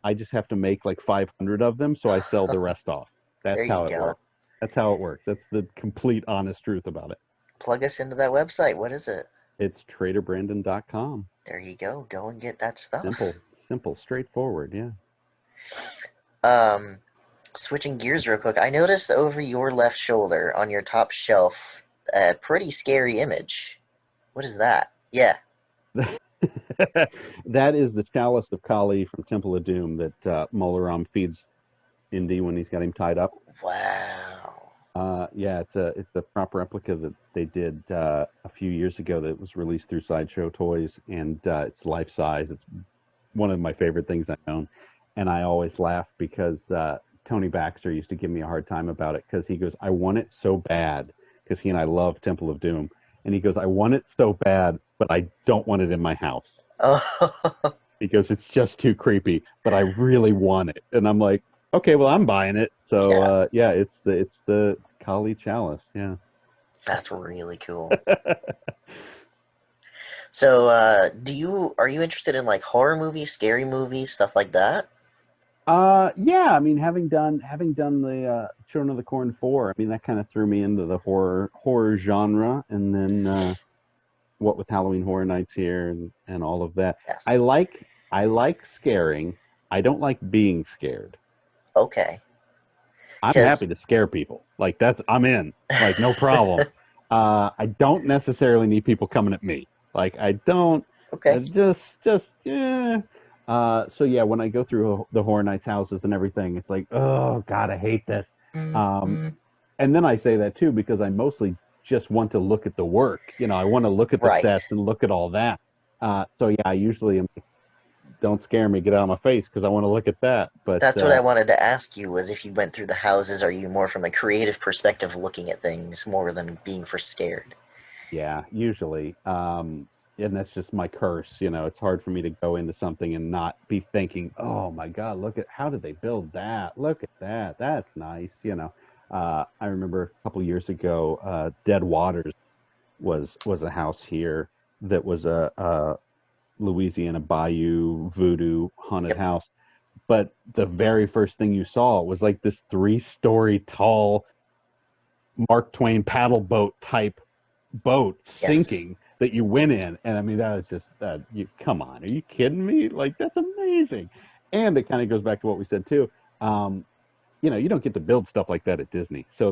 I just have to make like 500 of them, so I sell the rest off. There That's you how it go. works. That's how it works. That's the complete honest truth about it. Plug us into that website. What is it? It's traderbrandon.com. There you go. Go and get that stuff. Simple, simple, straightforward. Yeah. Um, Switching gears real quick, I noticed over your left shoulder on your top shelf a pretty scary image. What is that? Yeah. That is the chalice of Kali from Temple of Doom that Molaram feeds Indy when he's got him tied up. Wow. Yeah, it's a prop replica that they did a few years ago that was released through Sideshow Toys, and it's life size. It's one of my favorite things I own, and I always laugh because Tony Baxter used to give me a hard time about it because he goes, "I want it so bad," because he and I love Temple of Doom, and he goes, "I want it so bad, but I don't want it in my house." Oh, He goes, "It's just too creepy, but I really want it," and I'm like, "Okay, well, I'm buying it." So yeah. yeah, it's the Kali Chalice. Yeah. That's really cool. So, are you interested in like horror movies, scary movies, stuff like that? Yeah, I mean, having done the Children of the Corn 4, I mean, that kind of threw me into the horror genre, and then what with Halloween Horror Nights here and all of that. I Yes. like I like scaring. I don't like being scared. Okay. I'm Because, happy to scare people. Like that's I'm in. Like no problem. I don't necessarily need people coming at me. Like I don't. okay. Just yeah. So yeah, when I go through the Horror Nights houses and everything, it's like, oh God, I hate this. Um, and then I say that too because I mostly just want to look at the work. I want to look at the Right. sets and look at all that. So yeah, I usually am like, don't scare me, get out of my face because I want to look at that. But That's what I wanted to ask you was if you went through the houses, are you more from a creative perspective looking at things more than being for scared? yeah, usually. And that's just my curse. It's hard for me to go into something and not be thinking, oh my God, look at how did they build that? Look at that. That's nice. I remember a couple years ago, Dead Waters was a house here that was a Louisiana Bayou voodoo haunted Yep. house. But the very first thing you saw was like this 3-story tall Mark Twain paddle boat type boat Yes. sinking that you went in, and I mean that was just you come on, are you kidding me? Like that's amazing. And it kind of goes back to what we said too. um you don't get to build stuff like that at Disney, so No.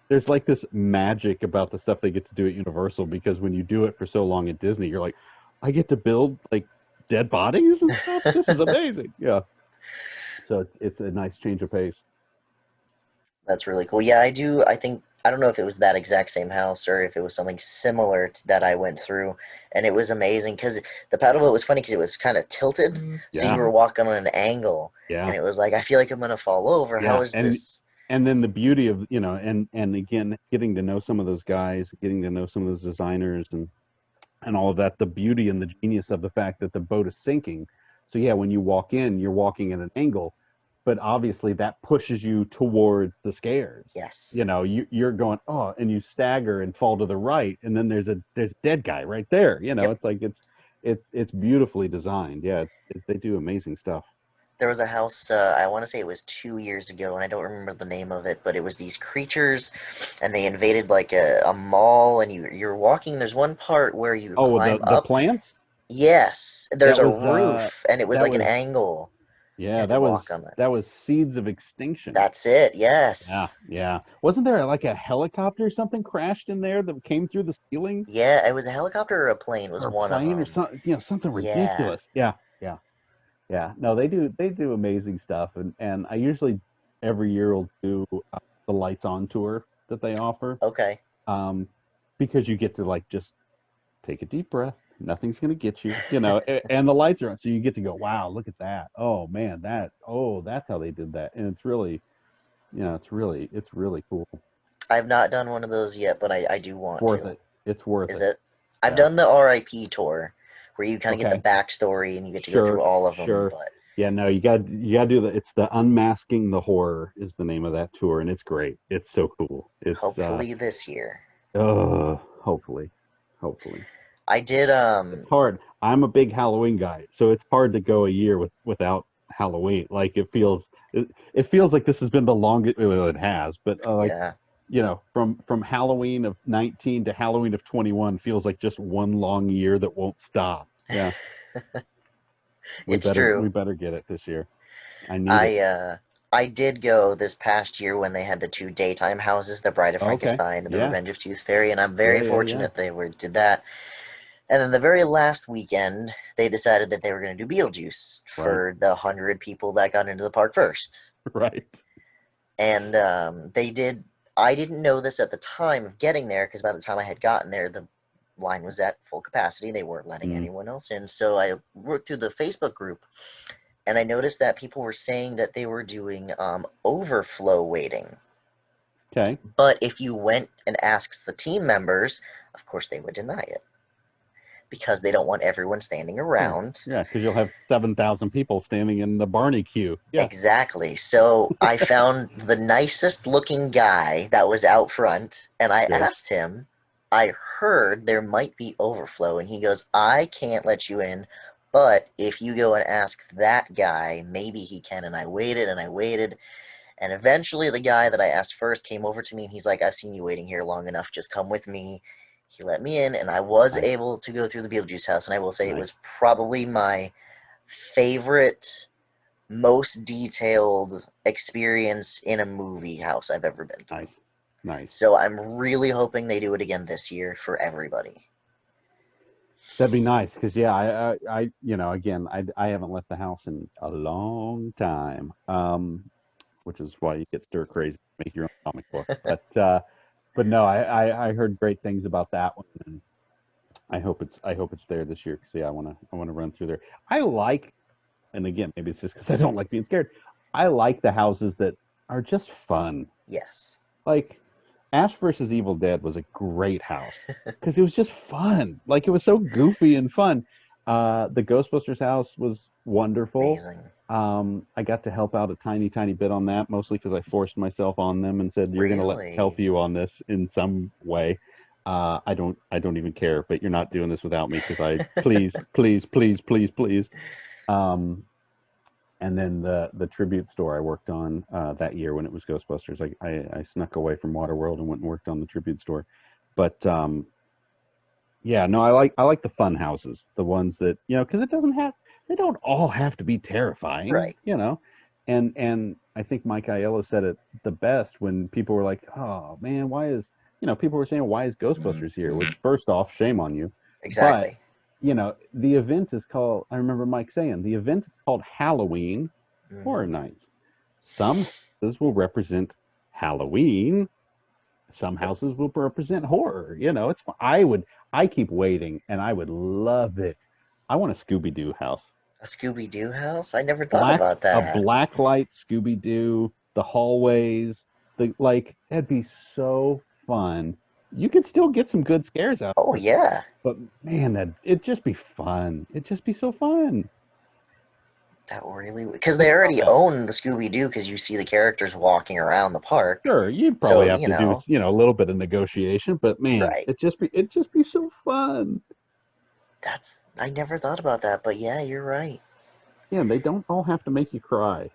there's like this magic about the stuff they get to do at Universal, because when you do it for so long at Disney, you're like, I get to build like dead bodies and stuff. This is amazing. Yeah, so it's a nice change of pace. That's really cool. Yeah, I do. I think I don't know if it was that exact same house or if it was something similar to that I went through, and it was amazing because the paddle boat was funny because it was kind of tilted, so you Yeah, were walking on an angle, yeah, and it was like I feel like I'm gonna fall over. How yeah. is and this? and then the beauty of and again, getting to know some of those guys, getting to know some of those designers, and all of that, the beauty and the genius of the fact that the boat is sinking. So yeah, when you walk in, you're walking at an angle, but obviously that pushes you towards the scares. Yes, You're going, oh, and you stagger and fall to the right, and then there's a dead guy right there. yep. It's like it's beautifully designed. Yeah, they do amazing stuff. There was a house. I want to say it was 2 years ago, and I don't remember the name of it, but it was these creatures, and they invaded like a mall, and you're walking. There's one part where you Oh, climb the up. plants. Yes, there's That a was roof, and it was that like an was angle. You yeah, had to that was walk on it. that was Seeds of Extinction. That's it. Yeah, Yes. yeah. Wasn't there like a helicopter or something crashed in there that came through the ceiling, Yeah, it was a helicopter or a plane was or a one of plane or them. something? Something Yeah. ridiculous. Yeah, yeah, yeah. No, they do amazing stuff, and I usually every year will do the Lights On tour that they offer, Okay. um, because you get to like just take a deep breath. Nothing's gonna get you, and the lights are on, so you get to go, wow, look at that. Oh man, that's how they did that, and it's really, it's really cool. I've not done one of those yet, but I do It's want worth to. it. It's worth Is it. it? I've Yeah. done the RIP tour where you kind of get the Okay. backstory and you get to go through Sure. all of them, Sure. but Yeah. No, you got to do the. It's the Unmasking the Horror is the name of that tour, and it's great. It's so cool. It's hopefully this year. hopefully, hopefully. I did It's hard. I'm a big Halloween guy, so it's hard to go a year without Halloween. Like it feels like this has been the longest. Well, it has, but like Yeah, from Halloween of 19 to Halloween of 21 feels like just one long year that won't stop. Yeah, it's true. we better get it this year. I need it. I uh I did go this past year when they had the two daytime houses, The Bride of Okay. Frankenstein and The Yeah. Revenge of Tooth Fairy, and I'm Yeah. very Yeah. Yeah. fortunate they were did that. And then the very last weekend, they decided that they were going to do Beetlejuice Right. for the 100 people that got into the park first. Right. And they did. I didn't know this at the time of getting there because by the time I had gotten there, the line was at full capacity. They weren't letting Mm. anyone else in. So I worked through the Facebook group and I noticed that people were saying that they were doing overflow waiting. Okay. But if you went and asked the team members, of course they would deny it because they don't want everyone standing Yeah. around. Yeah. Because you'll have 7,000 people standing in the Barney queue. Yeah. Exactly. So I found the nicest looking guy that was out front, and I Good. asked him, I heard there might be overflow, and he goes, I can't let you in, but if you go and ask that guy, maybe he can. And I waited and I waited, and eventually the guy that I asked first came over to me, and he's like, I've seen you waiting here long enough, just come with me. He let me in, and I was Nice. able to go through the Beetlejuice house, and I will say it Nice. was probably my favorite most detailed experience in a movie house I've ever been through. Nice. Nice. So I'm really hoping they do it again this year for everybody. That'd be nice because yeah, again, I haven't left the house in a long time, which is why you get stir crazy, make your own comic book. But no, I heard great things about that one, and I hope it's there this year because yeah, I want to run through there. I like, and again, maybe it's just because I don't like being scared. I like the houses that are just fun. Yes. Like Ash versus Evil Dead was a great house because it was just fun. Like it was so goofy and fun. The Ghostbusters house was wonderful. Amazing. I got to help out a tiny bit on that, mostly because I forced myself on them and said, "You're going to let me help Really? you on this in some way." I don't even care, but you're not doing this without me because please. Um, and then the tribute store I worked on that year when it was Ghostbusters, I snuck away from Waterworld and went and worked on the tribute store. But yeah, no, I like the fun houses, the ones that because it doesn't have they don't all have to be terrifying, Right. and I think Mike Aiello said it the best when people were like, oh man, why is people were saying why is Ghostbusters here? Which first off, shame on you, but Exactly. the event is called. I remember Mike saying the event is called Halloween Hmm. Horror Nights. Some houses will represent Halloween. Some Yep. houses will represent horror. It's I keep waiting, and I would love it. I want a Scooby Doo house, A Scooby Doo house? I never thought about a that. black light Scooby Doo, the hallways, the like. That'd be so fun. You could still get some good scares out Oh, of it, yeah. but man, it'd just be fun. It'd just be so fun. That really. Because Think they about already that. own the Scooby Doo because you see the characters walking around the park. Sure, you'd probably So, have to do, a little bit of negotiation, but man, right. it'd just be so fun. I never thought about that, but yeah, you're right. Yeah, they don't all have to make you cry.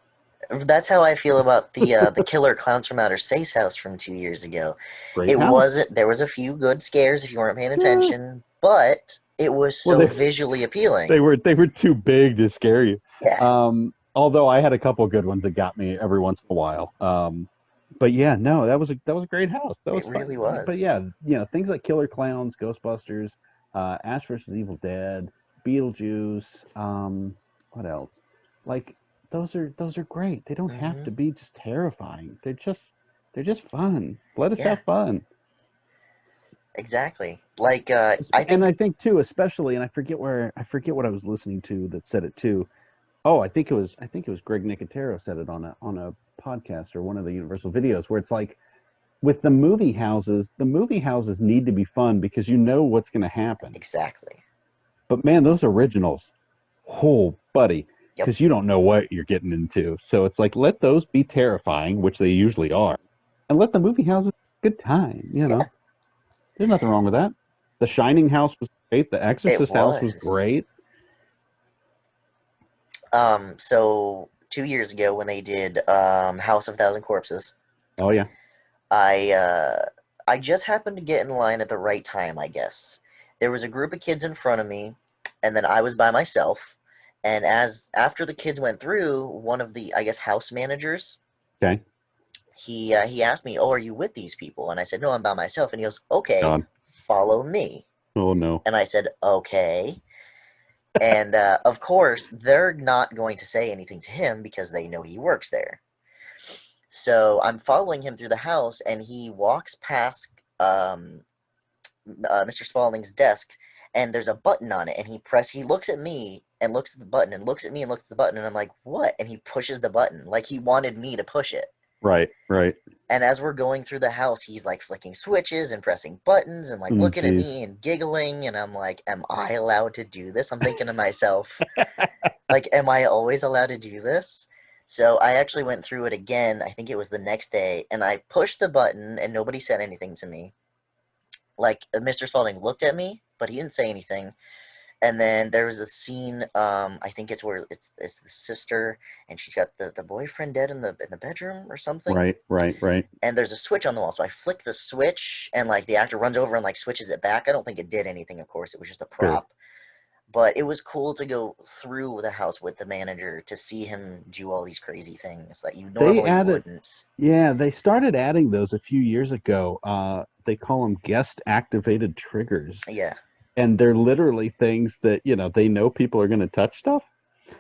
That's how I feel about the Killer Clowns from Outer Space house from 2 years ago. Great It house. wasn't. There was a few good scares if you weren't paying Yeah. attention, but it was Well, so visually appealing. they were too big to scare you. Yeah, Although I had a couple good ones that got me every once in a while. But yeah, no, that was a great house. That it was really fun. But was. yeah, things like Killer Clowns, Ghostbusters, Ash versus Evil Dead, Beetlejuice. What else? Like those are great. They don't have Hmm. to be just terrifying. They're just fun. Let us Yeah, have fun. exactly. Like I And think. I think too, especially, and I forget what I was listening to that said it too. Oh, I think it was Greg Nicotero said it on a podcast or one of the Universal videos where it's like with the movie houses need to be fun because you know what's going to happen. Exactly. But man, those originals, oh buddy, Yep. because you don't know what you're getting into. So it's like let those be terrifying, which they usually are, and let the movie houses have a good time. Yeah, There's nothing wrong with that. The Shining house was great. The it Exorcist house was was. great. So 2 years ago when they did House of Thousand Corpses. Oh yeah. I uh, I just happened to get in line at the right time, I guess. There was a group of kids in front of me, and then I was by myself. And as after the kids went through, one of the I guess house managers Okay. he asked me, "Oh, are you with these people?" And I said, "No, I'm by myself." And he goes, "Okay, God. follow me." Oh no. And I said, "Okay." And of course, they're not going to say anything to him because they know he works there. So I'm following him through the house, and he walks past Mr. Spaulding's desk, and there's a button on it, and he looks at me and looks at the button, and looks at me and looks at the button, and I'm like, "What?" And he pushes the button like he wanted me to push it. Right. Right. And as we're going through the house, he's like flicking switches and pressing buttons and like Mm, looking at jeez. me and giggling, and I'm like, "Am I allowed to do this?" I'm thinking to myself, like, "Am I always allowed to do this?" So I actually went through it again. I think it was the next day, and I pushed the button, and nobody said anything to me. Like Mr. Spaulding looked at me, but he didn't say anything. And then there was a scene. I think it's where it's the sister, and she's got the boyfriend dead in the bedroom or something. Right. Right. Right. And there's a switch on the wall, so I flick the switch, and like the actor runs over and like switches it back. I don't think it did anything. Of course, it was just a Sure. prop. But it was cool to go through the house with the manager to see him do all these crazy things that you They normally added. wouldn't. Yeah, they started adding those a few years ago. They call them guest activated triggers, Yeah. and they're literally things that they know people are going to touch stuff.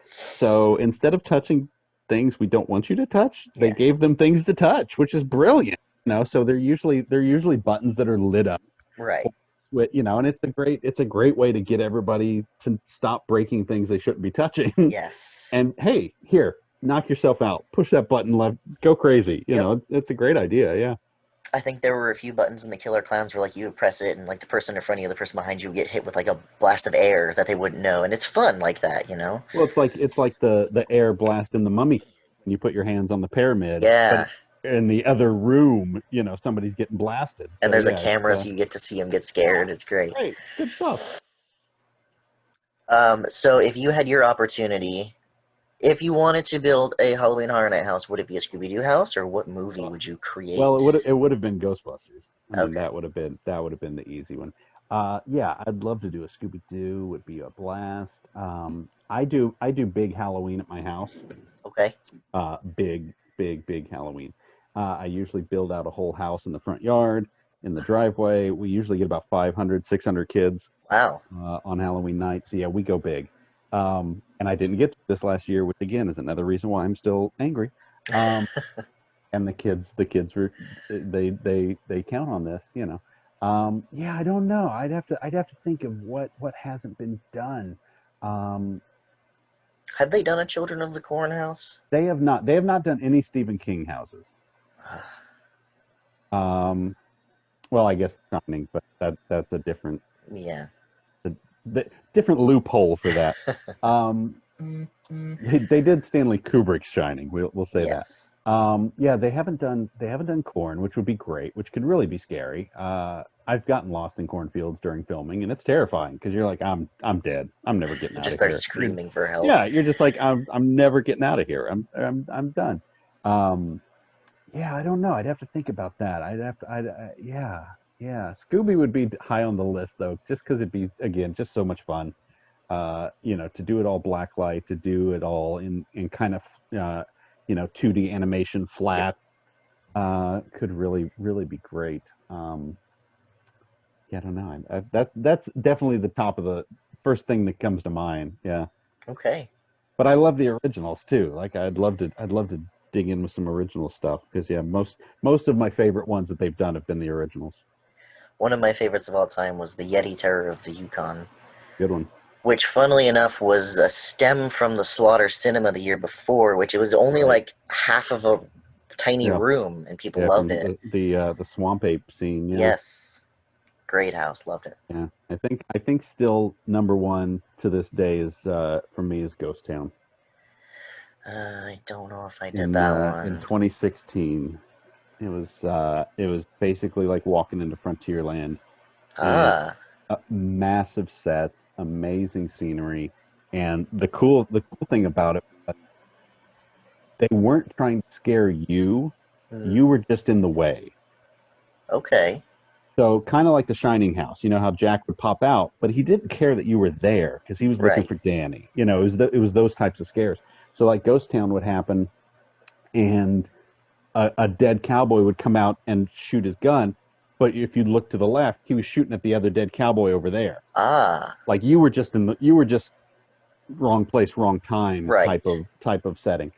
So instead of touching things we don't want you to touch, they Yeah. gave them things to touch, which is brilliant. So they're usually buttons that are lit up Right. with, and it's a great way to get everybody to stop breaking things they shouldn't be touching. Yes. And hey, here, knock yourself out, push that button left, go crazy. Yep. It's a great idea. Yeah. I think there were a few buttons in the Killer Clowns where like you would press it and like the person in front of you, the person behind you would get hit with like a blast of air that they wouldn't know, and it's fun like that. Well, it's like the air blast in the Mummy when you put your hands on the pyramid, but Yeah. in the other room, somebody's getting blasted. And So there's a yeah, it's camera, so you get to see them get scared. It's great. great, good stuff. So if you had your opportunity, if you wanted to build a Halloween Horror Night house, would it be a Scooby Doo house, or what movie would you Well, it would create? it would have been Ghostbusters. I mean, Okay. that would have been the easy one. Yeah, I'd love to do a Scooby Doo. Would be a blast. I do big Halloween at my house. Okay. Big, big, big Halloween. I usually build out a whole house in the front yard, in the driveway. We usually get about 500, 600 kids Wow. on Halloween night. So yeah, we go big. And I didn't get this last year, which again is another reason why I'm still angry. Um, and the kids were they count on this. Yeah, I don't know. I'd have to think of what hasn't been done. Um, Have they done a Children of the Corn house? they have not done any Stephen King houses. Um, well, I guess Shining, but that's a different Yeah. the, the different loophole for that. Um, they did Stanley Kubrick's Shining. We'll say that. Yes. Yeah, they haven't done Corn, which would be great, which could really be scary. I've gotten lost in cornfields during filming, and it's terrifying because you're like, I'm dead. I'm never getting You out just of start here. screaming for help. Yeah, you're just like, I'm never getting out of here. I'm done. Um, yeah, I don't know. I'd have to think about that. I'd have to. Yeah, yeah. Scooby would be high on the list though, just because it'd be again just so much fun. To do it all blacklight, to do it all in kind of 2D animation Yep. flat, could really really be great. Yeah, I don't know. That's definitely the top of the first thing that comes to mind. Yeah, Okay. but I love the originals too. Like I'd love to dig in with some original stuff because yeah, most of my favorite ones that they've done have been the originals. One of my favorites of all time was the Yeti Terror of the Yukon, Good one. which, funnily enough, was a stem from the Slaughter Cinema the year before, which it was only Right. like half of a tiny Yeah. room, and people Yeah, loved from it. the swamp ape scene. Yeah. Yes. Great house. Loved it. Yeah. I think still number one to this day is for me is Ghost Town I don't know if I did in that uh, in one. 2016. It was basically like walking into Frontierland and Ah. massive sets, amazing scenery, and the cool thing about it they weren't trying to scare you. Mm, You were just in the way. okay. So kind of like the Shining house, you know how Jack would pop out, but he didn't care that you were there because he was looking Right. for Danny. You know, it was those types of scares. So like Ghost Town would happen, and a dead cowboy would come out and shoot his gun, but if you look to the left, he was shooting at the other dead cowboy over there. Ah, Like you were just wrong place, wrong time right. type of setting,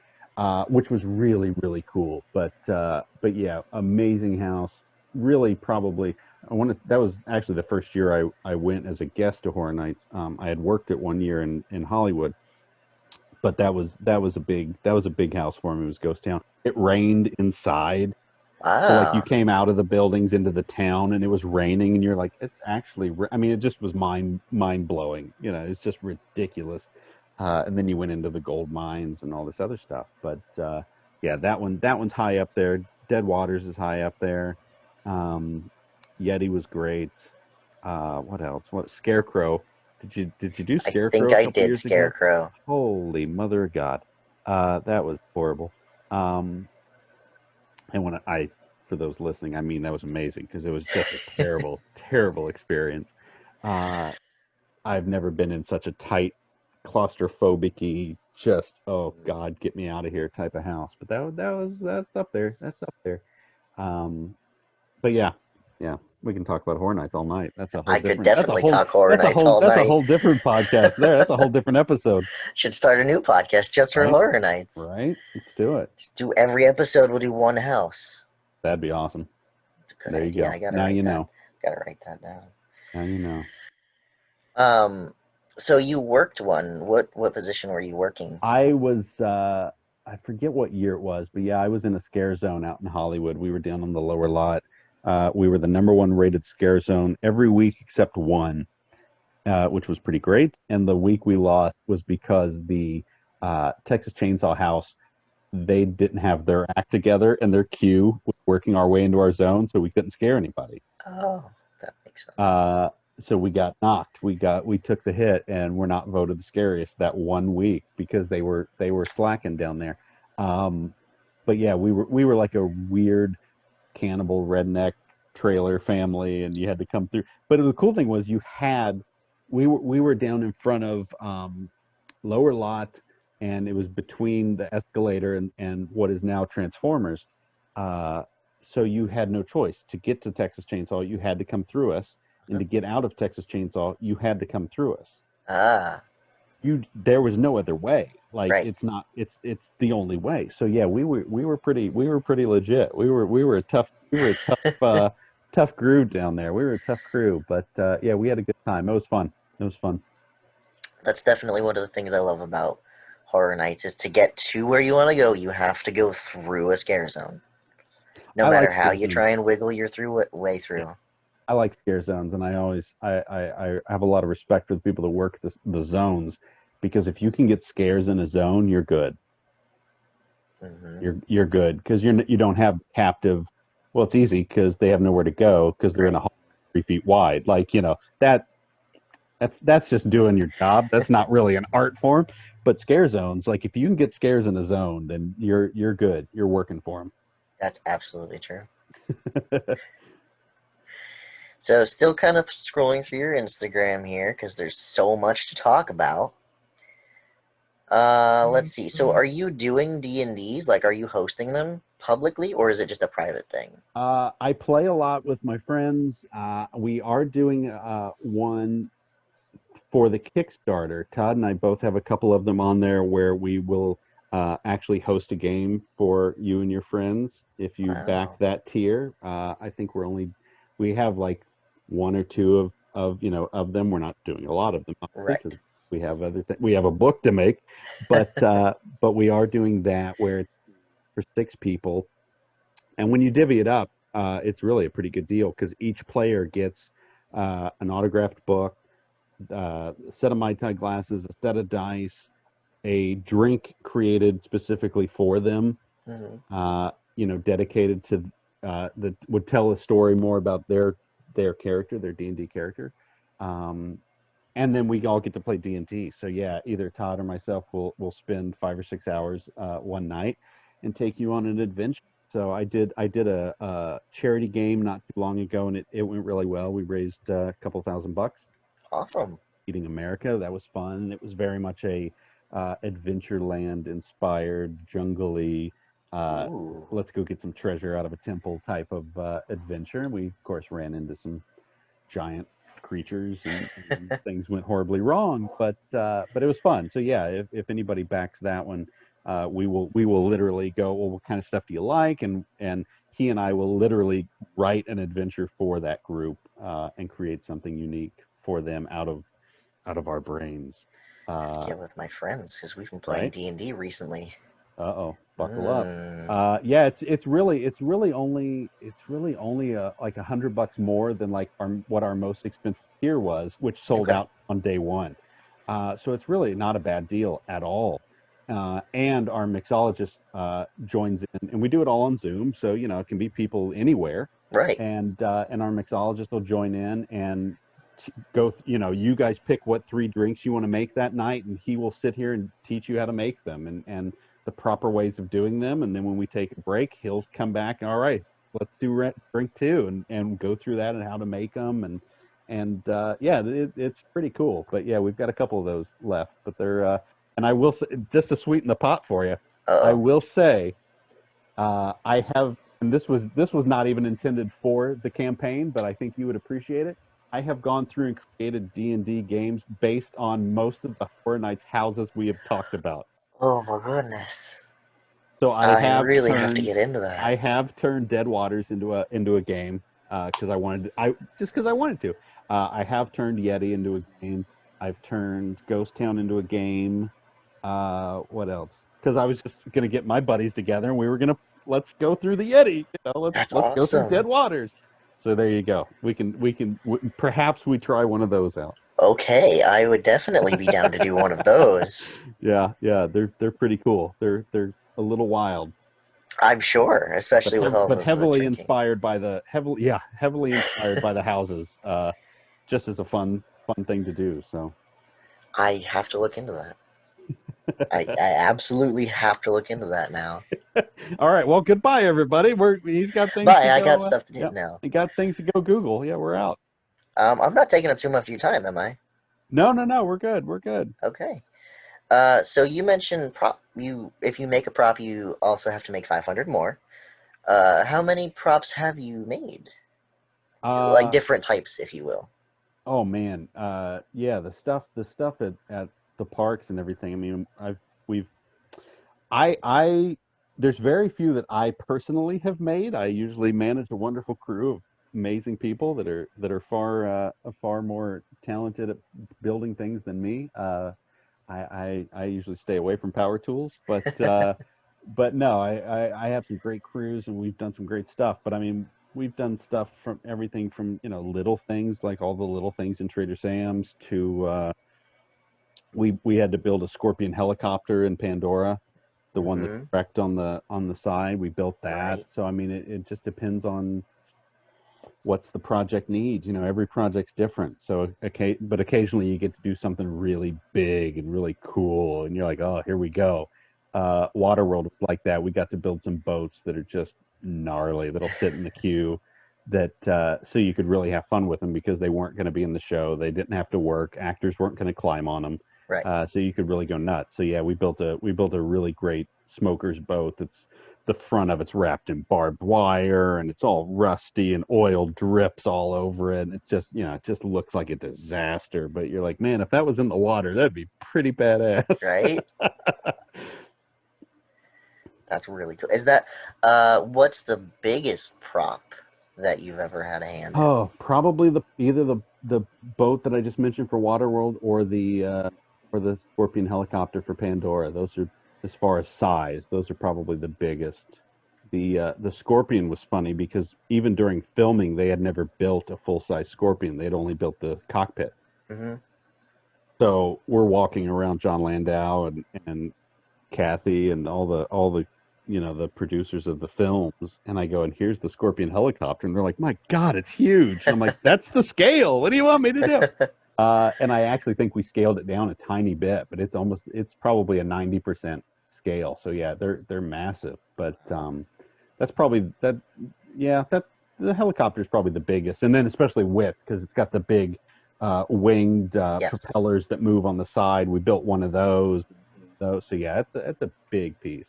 which was really really cool. But yeah, amazing house. Really, probably I wanted that was actually the first year I went as a guest to Horror Nights. I had worked it one year in Hollywood, but that was a big house for me. It was Ghost Town. It rained inside, so like you Ah, came out of the buildings into the town and it was raining and you're like, it's actually, I mean, it just was mind blowing. You know, it's just ridiculous. And then you went into the gold mines and all this other stuff. But yeah, that one's high up there. Dead Waters is high up there. Um, Yeti was great. What else? What Scarecrow? Did you do I Scarecrow think a I couple did years ago? Scarecrow. Holy mother of God. That was horrible. Um, and when for those listening, I mean that was amazing because it was just a terrible, terrible experience. Uh, I've never been in such a tight, claustrophobic just oh God, get me out of here type of house. But that's up there. That's up there. Um, but yeah, yeah, we can talk about Horror Nights all night. I could definitely talk Horror Nights all That's a night. whole different podcast there. That's a whole different episode, Should start a new podcast just for right? Horror Nights. Right? Let's do it. Just do every episode. We'll do one house. That'd be awesome. It's a good There you idea. go. I gotta Now you write that. know. Gotta write that down. Now you know. Um, so you worked one. What position were you working? I was I forget what year it was, but yeah, I was in a scare zone out in Hollywood. We were down on the lower lot. We were the number one rated scare zone every week except one, which was pretty great. And the week we lost was because the Texas Chainsaw House, they didn't have their act together and their queue was working our way into our zone, so we couldn't scare anybody. Oh, that makes sense. Uh, so we got knocked. We took the hit, and we're not voted the scariest that one week because they were slacking down there. Um, but yeah, we were like a weird cannibal redneck trailer family, and you had to come through. But the cool thing was we were down in front of lower lot, and it was between the escalator and what is now Transformers. Uh, so you had no choice to get to Texas Chainsaw. You had to come through us, and Mhm. to get out of Texas Chainsaw, you had to come through us. Ah, You there was no other way. Like right. it's not it's the only way. So yeah, we were pretty legit. We were a tough crew down there. We were a tough crew, but yeah, we had a good time. It was fun. It was fun. That's definitely one of the things I love about Horror Nights is to get to where you want to go, you have to go through a scare zone. No I matter like how scare you zones. try and wiggle your through way Yeah, through. I like scare zones, and I have a lot of respect for the people that work the zones because if you can get scares in a zone, you're good. Hmm. You're good because you don't have captive. Well, it's easy because they have nowhere to go because they're in a Right. hall 3 feet wide. Like that's just doing your job. That's not really an art form. But scare zones, like if you can get scares in a zone, then you're good. You're working for That's absolutely true. them. So, still kind of scrolling through your Instagram here because there's so much to talk about. Let's see. So, are you doing D&Ds? Like, are you hosting them publicly, or is it just a private thing? I play a lot with my friends. We are doing one for the Kickstarter. Todd and I both have a couple of them on there where we will actually host a game for you and your friends if you back Wow. that tier. I think we have like one or two of of them. We're not doing a lot of them obviously Right. because we have a book to make, but we are doing that where it's for 6 people, and when you divvy it up, it's really a pretty good deal because each player gets an autographed book, a set of Mai Tai glasses, a set of dice, a drink created specifically for them, Hmm. dedicated to that would tell a story more about their character, their D&D character, um, and then we all get to play D&D. So yeah, either Todd or myself will spend 5 or 6 hours one night and take you on an adventure. So I did a charity game not too long ago, and it went really well. We raised a couple $1,000 Awesome. Eating America. That was fun. It was very much a Adventureland inspired, jungly. Uh, Ooh. let's go get some treasure out of a temple type of adventure. And we of course ran into some giant creatures, and things went horribly wrong. But it was fun. So yeah, if anybody backs that one, we will literally go, well, what kind of stuff do you like? And he and I will literally write an adventure for that group and create something unique for them out of our brains. Uh, Get with my friends because we've been playing right? D&D recently. Uh-oh, buckle up. Mm. Yeah, it's really only like $100 more than like what our most expensive tier was, which sold Okay. out on day one. So it's really not a bad deal at all. And our mixologist joins in, and we do it all on Zoom, so it can be people anywhere, Right. and our mixologist will join in and you guys pick what 3 drinks you want to make that night, and he will sit here and teach you how to make them and the proper ways of doing them. And then when we take a break, he'll come back and, all right, let's do drink two, and go through that and how to make them. And yeah, it's pretty cool. But yeah, we've got a couple of those left, but and I will say, just to sweeten the pot for you, I Uh-oh. will say, I have, and this was not even intended for the campaign, but I think you would appreciate it. I have gone through and created D&D games based on most of the Horror Nights houses we have talked about. Oh my goodness. So I really have to get into that. I have turned Dead Waters into a game because I wanted to. I have turned Yeti into a game. I've turned Ghost Town into a game. What else? Because I was just gonna get my buddies together and we were gonna let's go through the Yeti. Let's That's let's go through awesome. Dead Waters. So there you go. Perhaps we try one of those out. Okay, I would definitely be down to do one of those. Yeah, yeah, they're pretty cool. They're a little wild, I'm sure, but especially with all the heavily drinking. inspired by heavily inspired by the houses. Just as a fun thing to do. So I have to look into that. I absolutely have to look into that now. all right, well, goodbye everybody. He's got things to Bye, I got go. stuff to do Yep, now. he got things to go Google. Yeah, we're out. I'm not taking up too much of your time, am I? No, no, no, we're good. We're good. Okay. So you mentioned prop. You if you make a prop, you also have to make 500 more. How many props have you made? Like Uh different types, if you will. oh man. Yeah, the stuff at the parks and everything. I mean, we've I there's very few that I personally have made. I usually manage a wonderful crew of amazing people that are far more talented at building things than me. I usually stay away from power tools, but no, I have some great crews and we've done some great stuff. But I mean, we've done stuff from everything from little things like all the little things in Trader Sam's to we had to build a Scorpion helicopter in Pandora, the one that's Mm-hmm. wrecked on the side. We built that. Right. So I mean, it just depends on what's the project needs. Every project's different. So okay, but occasionally you get to do something really big and really cool, and you're like, oh, here we go. Waterworld was like that. We got to build some boats that are just gnarly that'll sit in the queue. That so you could really have fun with them because they weren't going to be in the show. They didn't have to work. Actors weren't going to climb on them. Right. So you could really go nuts. So yeah, we built a really great smoker's boat that's the front of it's wrapped in barbed wire and it's all rusty and oil drips all over it. And it's just, it just looks like a disaster. But you're like, man, if that was in the water, that'd be pretty badass. Right. That's really cool. Is that what's the biggest prop that you've ever had a hand in? Oh, probably either the boat that I just mentioned for Waterworld or the Scorpion helicopter for Pandora. Those are, as far as size, those are probably the biggest. The Scorpion was funny because even during filming, they had never built a full size Scorpion. They had only built the cockpit. Mm-hmm. So we're walking around John Landau and Kathy and all the producers of the films, and I go, and here's the Scorpion helicopter, and they're like, my God, it's huge. And I'm like, that's the scale. What do you want me to do? And I actually think we scaled it down a tiny bit, but it's probably a 90% scale. So yeah, they're massive. But that's probably that. Yeah, that the helicopter is probably the biggest, and then especially width because it's got the big winged Yes. propellers that move on the side. We built one of those. So yeah, it's a big piece.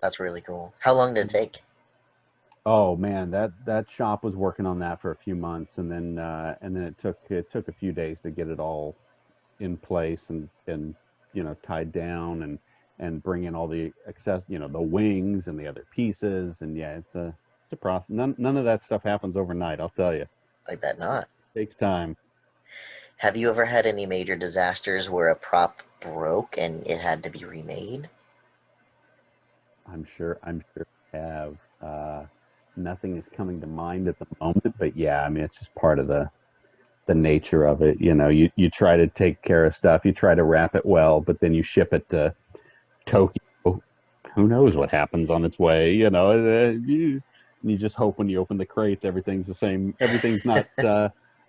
That's really cool. How long did it take? Oh man, that shop was working on that for a few months, and then it took a few days to get it all in place and tied down and bring in all the access, the wings and the other pieces, and yeah, it's a process. None of that stuff happens overnight. I'll tell you, I bet not. it takes time. Have you ever had any major disasters where a prop broke and it had to be remade? I'm sure I have. Nothing is coming to mind at the moment, but yeah, I mean, it's just part of the nature of it. You try to take care of stuff, you try to wrap it well, but then you ship it to Tokyo. Who knows what happens on its way? You just hope when you open the crates, everything's the same. Everything's not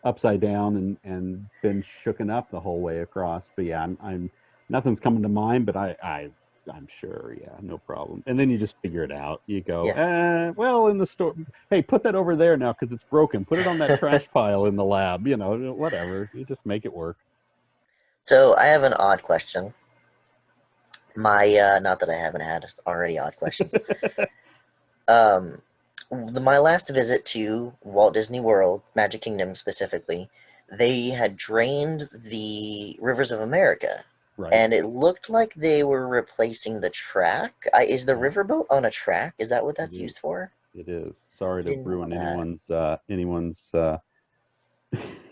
upside down and been shooken up the whole way across. But yeah, I'm nothing's coming to mind, but I'm sure, yeah, no problem. And then you just figure it out. You go, Yeah. well, in the store, hey, put that over there now because it's broken. Put it on that trash pile in the lab. Whatever. You just make it work. So I have an odd question. Not that I haven't had already odd questions. Um, my last visit to Walt Disney World, Magic Kingdom specifically, they had drained the rivers of America, Right. and it looked like they were replacing the track. Is the Yeah, riverboat on a track? Is that what it that's is. used for? It is. Sorry I to didn't know ruin that. anyone's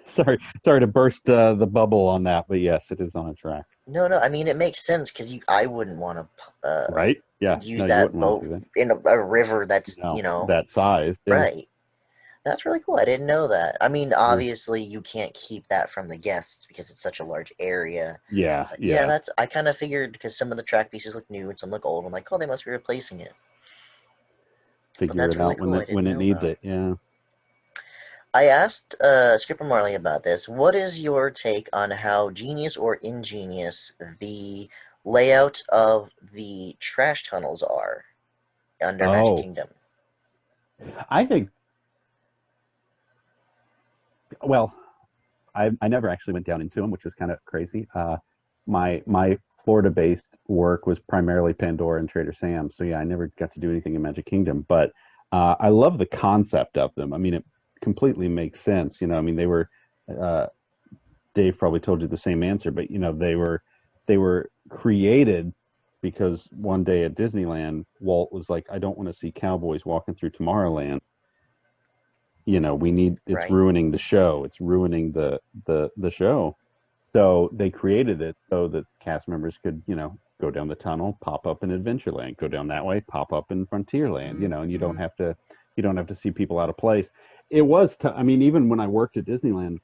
sorry to burst the bubble on that, but yes, it is on a track. No, no. I mean, it makes sense because I wouldn't want to Right? Yeah. No, use you that wouldn't want to boat do that. in a river that's, No, that size. Yeah. right. That's really cool. I didn't know that. I mean, Yeah. obviously, you can't keep that from the guests because it's such a large area. Yeah. But yeah, Yeah. I kind of figured because some of the track pieces look new and some look old. I'm like, oh, they must be replacing it. But Figure that's it really out cool. I when didn't it know needs that. it. Yeah. I asked Skipper Marley about this. What is your take on how genius or ingenious the layout of the trash tunnels are under Magic Oh, Kingdom? I think. Well, I never actually went down into them, which was kind of crazy. My Florida based work was primarily Pandora and Trader Sam's, so yeah, I never got to do anything in Magic Kingdom. But I love the concept of them. I mean, it completely makes sense. I mean, they were. Uh, Dave probably told you the same answer, but they were created because one day at Disneyland, Walt was like, "I don't want to see cowboys walking through Tomorrowland. We need it's Right? ruining the show. It's ruining the show." So they created it so that cast members could, go down the tunnel, pop up in Adventureland, go down that way, pop up in Frontierland, and Mm-hmm. you don't have to see people out of place. It was I mean, even when I worked at Disneyland,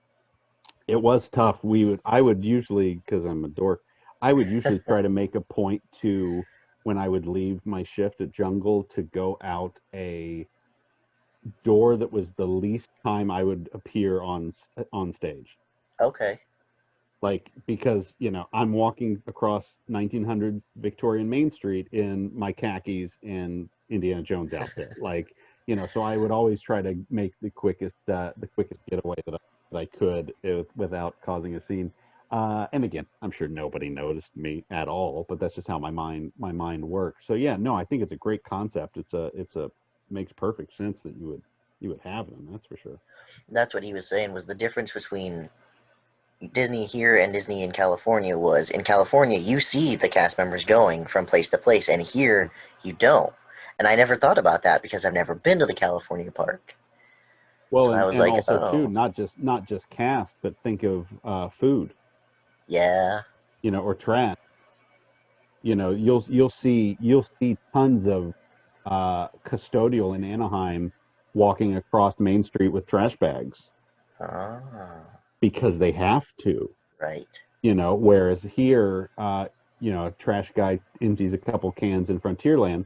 it was tough. I would usually, because I'm a dork, I would usually try to make a point to when I would leave my shift at Jungle to go out a door that was the least time I would appear on stage. Okay. Like because I'm walking across 1900s Victorian Main Street in my khakis and Indiana Jones outfit. Like so I would always try to make the quickest getaway that I could without causing a scene. And again, I'm sure nobody noticed me at all, but that's just how my mind works. So yeah, no, I think it's a great concept. It's a makes perfect sense that you would have them. That's for sure. That's what he was saying was the difference between Disney here and Disney in California was in California you see the cast members going from place to place and here you don't. And I never thought about that because I've never been to the California park. Well, So I was and like, also too, oh, not just cast, but think of food, yeah. or trash. You'll see tons of custodial in Anaheim walking across Main Street with trash bags Ah, because they have to. right. Whereas here, a trash guy empties a couple cans in Frontierland,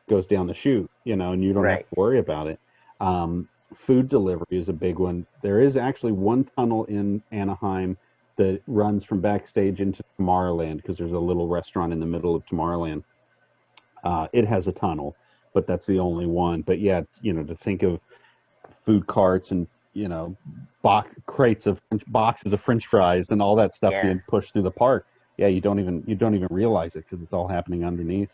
goes down the chute, and you don't have Right. to worry about it. Food delivery is a big one. There is actually one tunnel in Anaheim that runs from backstage into Tomorrowland because there's a little restaurant in the middle of Tomorrowland. It has a tunnel, but that's the only one. But yeah, to think of food carts and crates of boxes of French fries and all that stuff Yeah, being pushed through the park. Yeah, you don't even realize it because it's all happening underneath.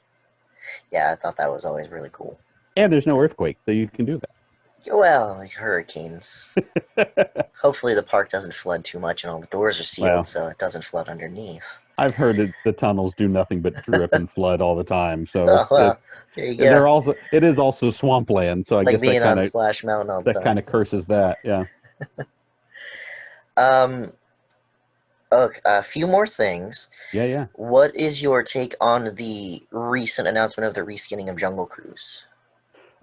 yeah, I thought that was always really cool. And there's no earthquake, so you can do Well, hurricanes. that. Hopefully the park doesn't flood too much and all the doors are sealed Well, so it doesn't flood underneath. I've heard that the tunnels do nothing but drip and flood all the time. So Oh it's well, it's there you go. it is also swampland. So I Like guess that being kind on of Splash Mountain all the that time. kind of curses that. Yeah. Um, okay, a few more things. Yeah, yeah. What is your take on the recent announcement of the reskinning of Jungle Cruise?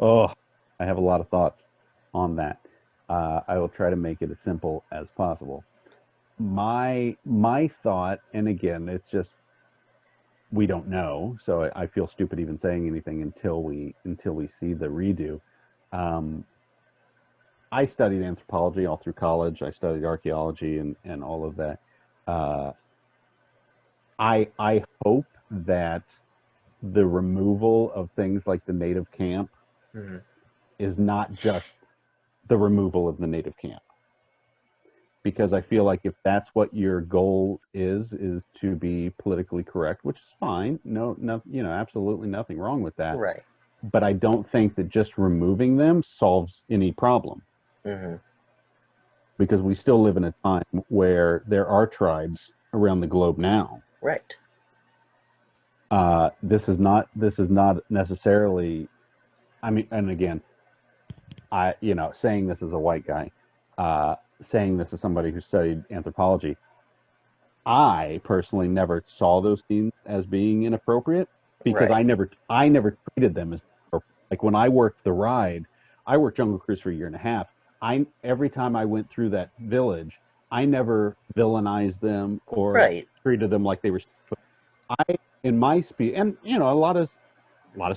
Oh, I have a lot of thoughts on that. I will try to make it as simple as possible. My thought, and again, it's just we don't know, so I feel stupid even saying anything until we see the redo. Um, I studied anthropology all through college. I studied archaeology and all of that. Uh, I hope that the removal of things like the native camp Hmm. is not just the removal of the native camp, because I feel like if that's what your goal is to be politically correct, which is fine. No, no, absolutely nothing wrong with that. Right. But I don't think that just removing them solves any problem, Hmm. because we still live in a time where there are tribes around the globe now. Right. This is not necessarily. I mean, and again, saying this as a white guy, uh, saying this as somebody who studied anthropology, I personally never saw those scenes as being inappropriate because Right. I never treated them as appropriate. Like when I worked the ride, I worked Jungle Cruise for a year and a half. I Every time I went through that village, I never villainized them or Right. treated them like they were. I in my speed, and a lot of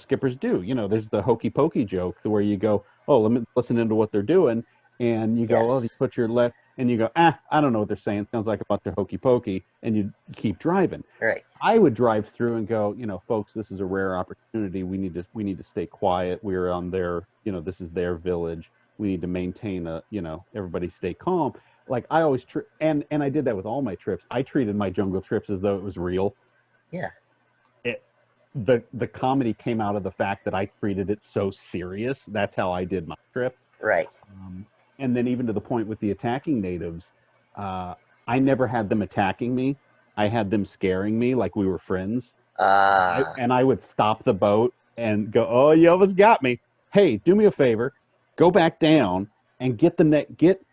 skippers do. There's the hokey pokey joke where you go, oh, let me listen into what they're doing, and you go, oh, you Yes. put your left, and you go, I don't know what they're saying. Sounds like a bunch of hokey pokey, and you keep driving. Right. I would drive through and go, folks, this is a rare opportunity. We need to stay quiet. We're on this is their village. We need to maintain everybody stay calm. Like I always, and I did that with all my trips. I treated my jungle trips as though it was real. Yeah. it the comedy came out of the fact that I treated it so serious. That's how I did my trips. Right. Um, and then even to the point with the attacking natives, uh, I never had them attacking me. I had them scaring me like we were friends. I Ah. and I would stop the boat and go, "Oh, you almost got me. Hey, do me a favor, go back down and get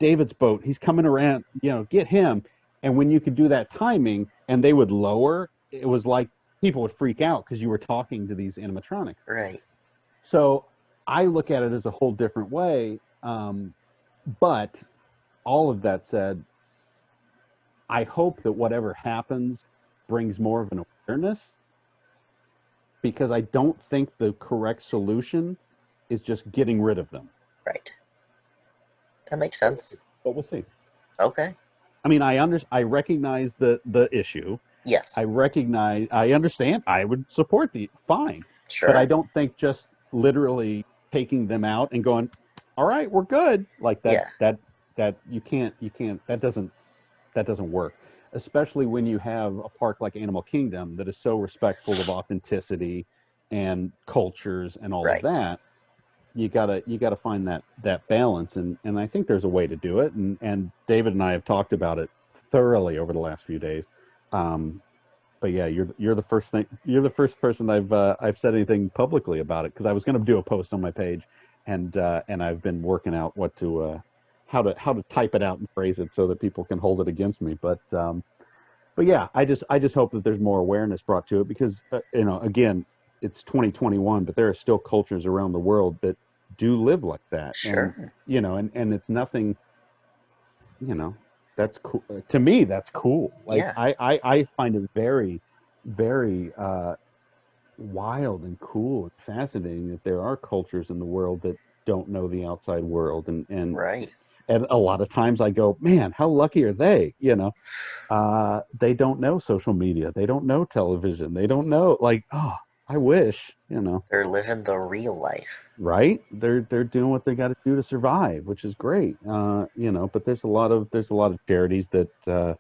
David's boat. He's coming around. Get him." And when you could do that timing, and they would lower, it was like people would freak out because you were talking to these animatronics. Right. So I look at it as a whole different way. But all of that said, I hope that whatever happens brings more of an awareness, because I don't think the correct solution is just getting rid of them. Right. That makes But we'll sense. see. But we'll see. Okay. I mean, I recognize the issue. Yes. I understand. I would support the fine, but I Sure. don't think just literally taking them out and going, "All right, we're good," like that. Yeah. That you can't. That doesn't work. Especially when you have a park like Animal Kingdom that is so respectful of authenticity and cultures and all of Right. that. You gotta find that balance, and I think there's a way to do it, and David and I have talked about it thoroughly over the last few days. Um, but yeah, you're the first person I've said anything publicly about it, because I was going to do a post on my page, and I've been working out how to type it out and phrase it so that people can hold it against me. But yeah, I just hope that there's more awareness brought to it, because again, it's 2021, but there are still cultures around the world that do live like that, and Sure. and it's nothing, you know that's cool to me. That's cool. Like Yeah. I find it very, very wild and cool and fascinating that there are cultures in the world that don't know the outside world, Right. and a lot of times I go, man, how lucky are they? They don't know social media, they don't know television, they don't know, like, oh, I wish, They're living the real life. right? They're doing what they got to do to survive, which is great. But there's a lot of charities that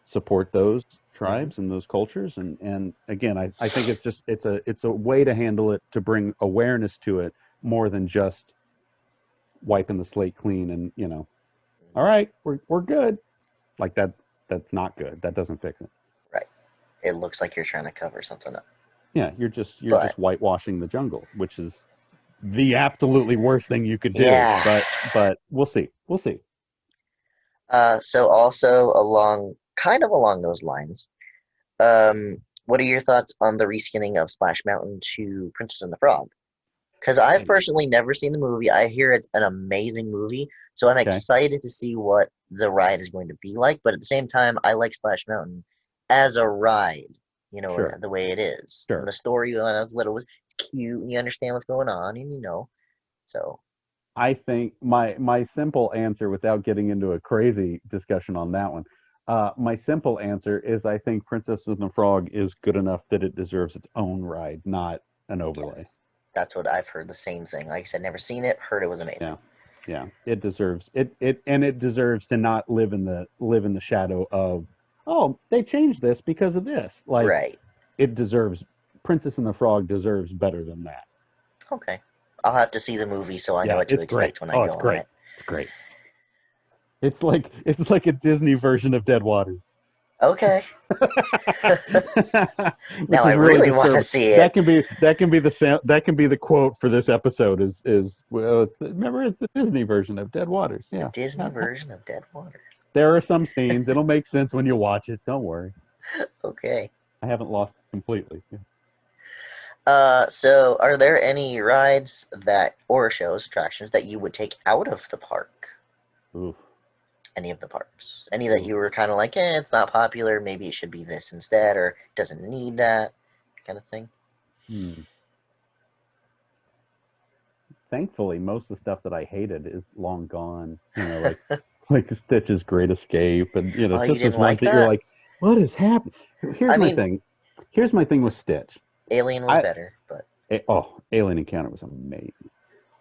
support those Hmm. tribes and those cultures, and again, I think it's a way to handle it, to bring awareness to it more than just wiping the slate clean and all right, we're good, like that. That's not good. That doesn't fix it. Right. It looks like you're trying to cover something up. Yeah, you're just But whitewashing the jungle, which is the absolutely worst thing you could do. yeah. But we'll see. So also along those lines, what are your thoughts on the reskinning of Splash Mountain to Princess and the Frog? Because I've I, personally never seen the movie. I hear it's an amazing movie, so I'm okay, excited to see what the ride is going to be like. But at the same time, I like Splash Mountain as a ride, sure, the way it is. And sure. the story when I was little was cute, and you understand what's going on, and so I think my simple answer, without getting into a crazy discussion on that one, my simple answer is I think Princess and the Frog is good enough that it deserves its own ride, not an overlay. yes, that's what I've heard. The same thing. Like I said, never seen it. Heard it was amazing. Yeah, yeah. It deserves it deserves to not live in the shadow of, oh, they changed this because of this. Like, Right. it deserves Princess and the Frog deserves better than that. Okay. I'll have to see the movie so I know Yeah, what to it's great. expect when I Oh, go it's on great. it. It's great. It's like a Disney version of Dead Waters. Okay. Now Which I is really really want to disturbing. see it. That can be the quote for this episode is, well, remember, it's the Disney version of Dead Waters. The Yeah. Disney version of Dead Waters. There are some scenes. It'll make sense when you watch it. Don't worry. Okay. I haven't lost it completely. Yeah. So are there any rides that or shows, attractions that you would take out of the park? Oof. Any of the parks? Any that Oof. you were kind of like, it's not popular, maybe it should be this instead, or doesn't need that kind of thing? Hmm. Thankfully, most of the stuff that I hated is long gone. Like Stitch's Great Escape, and Oh, you just those didn't ones like that you're that? like, what is happening? Here's I my mean, thing. Here's my thing with Stitch. Alien was I better, but Alien Encounter was amazing.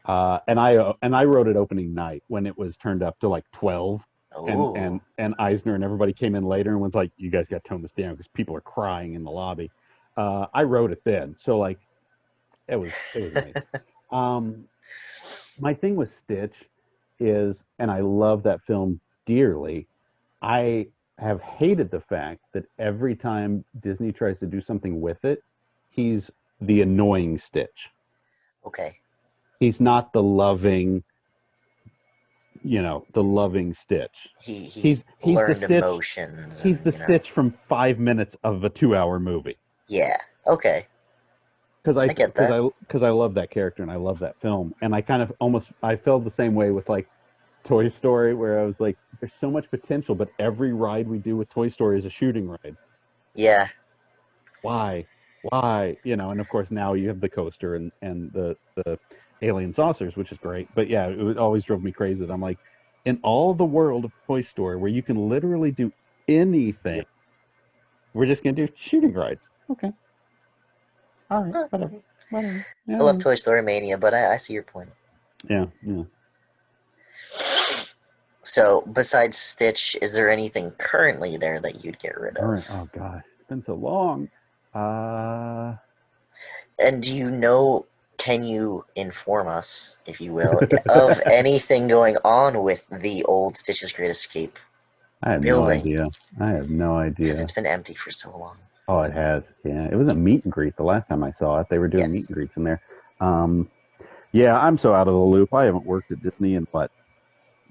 And I wrote it opening night when it was turned up to like 12, and oh, and Eisner and everybody came in later and was like, "You guys got to tone this down because people are crying in the lobby." I wrote it then, so like it was amazing. Um, my thing with Stitch is, and I love that film dearly, I have hated the fact that every time Disney tries to do something with it, he's the annoying Stitch. okay. He's not the loving Stitch. He He's the learned Stitch. emotions He's and the Stitch from 5 minutes of a 2-hour movie. yeah. Okay, Because I I get because that. I because I love that character and I love that film, and I kind of almost I felt the same way with like Toy Story, where I was like, there's so much potential, but every ride we do with Toy Story is a shooting ride. Yeah, Why? Why? And of course now you have the coaster and the alien saucers, which is great. But yeah, always drove me crazy that I'm like, in all the world of Toy Story where you can literally do anything, yep. we're just gonna do shooting rides. Okay. All right. Huh. Whatever. Whatever. Yeah. I love Whatever. Toy Story Mania, but I see your point. Yeah. Yeah. So, besides Stitch, is there anything currently there that you'd get rid All of? right. Oh gosh, it's been so long. Uh. And do you know, can you inform us, if you will, of anything going on with the old Stitch's Great Escape I have no building? idea. I have no Because it's idea. been empty for so long. Oh, it has. Yeah, it was a meet and greet the last time I saw it. They were doing meet and Yes. greets in there. Um, yeah, I'm so out of the loop. I haven't worked at Disney in what,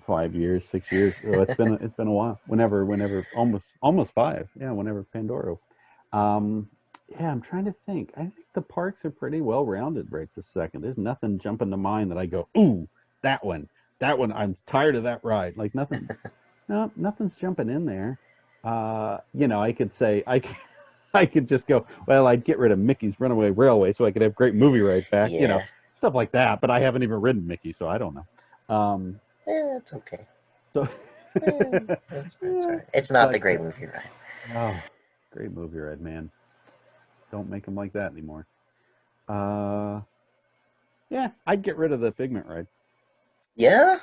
5 years, 6 years. So it's been a while. Whenever, almost five. Yeah, whenever Pandora. Yeah, I'm trying to think. I think the parks are pretty well rounded right this second. There's nothing jumping to mind that I go, ooh, that one, that one. I'm tired of that ride. Like nothing. No, nothing's jumping in there. I could say I could just go, well, I'd get rid of Mickey's Runaway Railway so I could have great movie rides back. Yeah. stuff like that. But I haven't even ridden Mickey, so I don't know. Yeah, it's okay. So Yeah, it's all yeah, right. It's not the but great movie, right? oh, great movie, Red Man. Don't make them like that anymore. Uh, yeah, I'd get rid of the Figment ride. Yeah,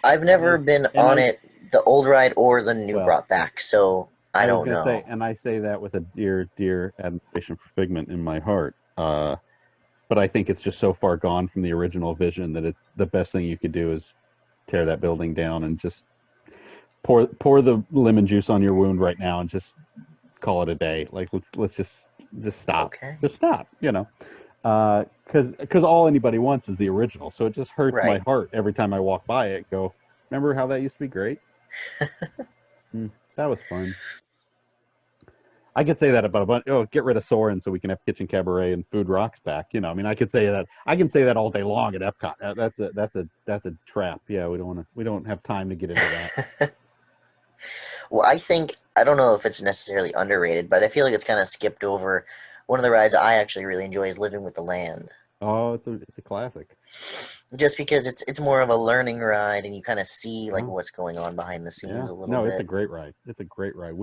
I've never And been and on I it, the old ride or the new well, brought back, so I I was don't gonna say, know. and I say that with a dear, dear admiration for Figment in my heart. But I think it's just so far gone from the original vision that it's the best thing you could do is tear that building down and just pour the lemon juice on your wound right now and just call it a day. Like let's just stop, Okay, just stop. Because all anybody wants is the original. So it just hurts my right. heart every time I walk by it. Go, remember how that used to be great? That was fun. I could say that about a bunch. Oh, get rid of Soren so we can have Kitchen Cabaret and Food Rocks back. I mean, I could say that. I can say that all day long at Epcot. That's a trap. Yeah, we don't have time to get into that. Well, I think I don't know if it's necessarily underrated, but I feel like it's kind of skipped over. One of the rides I actually really enjoy is Living with the Land, Oh, it's a classic. just because it's more of a learning ride, and you kind of see like Oh, what's going on behind the yeah. scenes a little No, it's a bit. great ride. It's a great ride.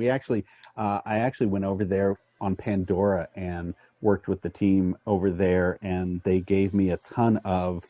I actually went over there on Pandora and worked with the team over there, and they gave me a ton of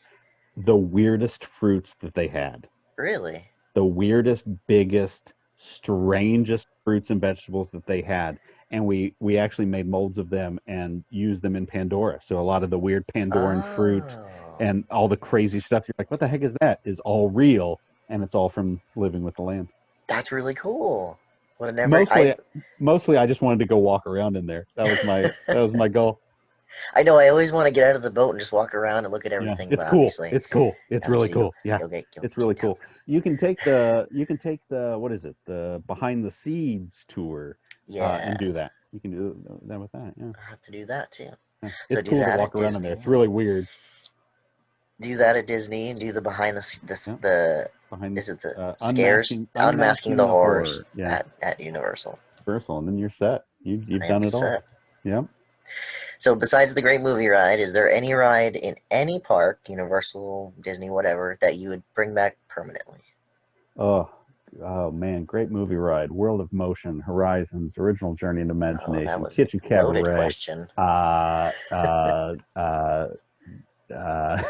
the weirdest fruits that they had. Really? The weirdest, biggest, strangest fruits and vegetables that they had. And we actually made molds of them and used them in Pandora. So a lot of the weird Pandoran fruit Oh, and all the crazy stuff, you're like, what the heck is that? Is all real, and it's all from Living with the Land. that's really cool. Would have never. Mostly, mostly, I just wanted to go walk around in there. That was my goal. I know. I always want to get out of the boat and just walk around and look at Yeah, everything, it's but cool. obviously, It's cool. It's really obviously cool. Yeah, you'll it's really get down cool. You can take the what is it? The behind the seeds tour, there. and Yeah, do that. You can do that with that. Yeah. I have to do that too. Yeah. So It's do cool to that walk at around in there. It's Disney. really weird. Do that at Disney and do the behind Yeah. the Behind is it the scares unmasking unmasking the the horrors horror. Yeah. at Universal. Universal, and then you're set. You've I am done it all. set. Yeah. So besides the Great Movie Ride, is there any ride in any park, Universal, Disney, whatever, that you would bring back permanently? Oh, oh man, great movie ride. World of Motion, Horizons, Original Journey into Oh, that Imagination, was a Kitchen loaded Cabaret. question. Uh, uh, uh, uh,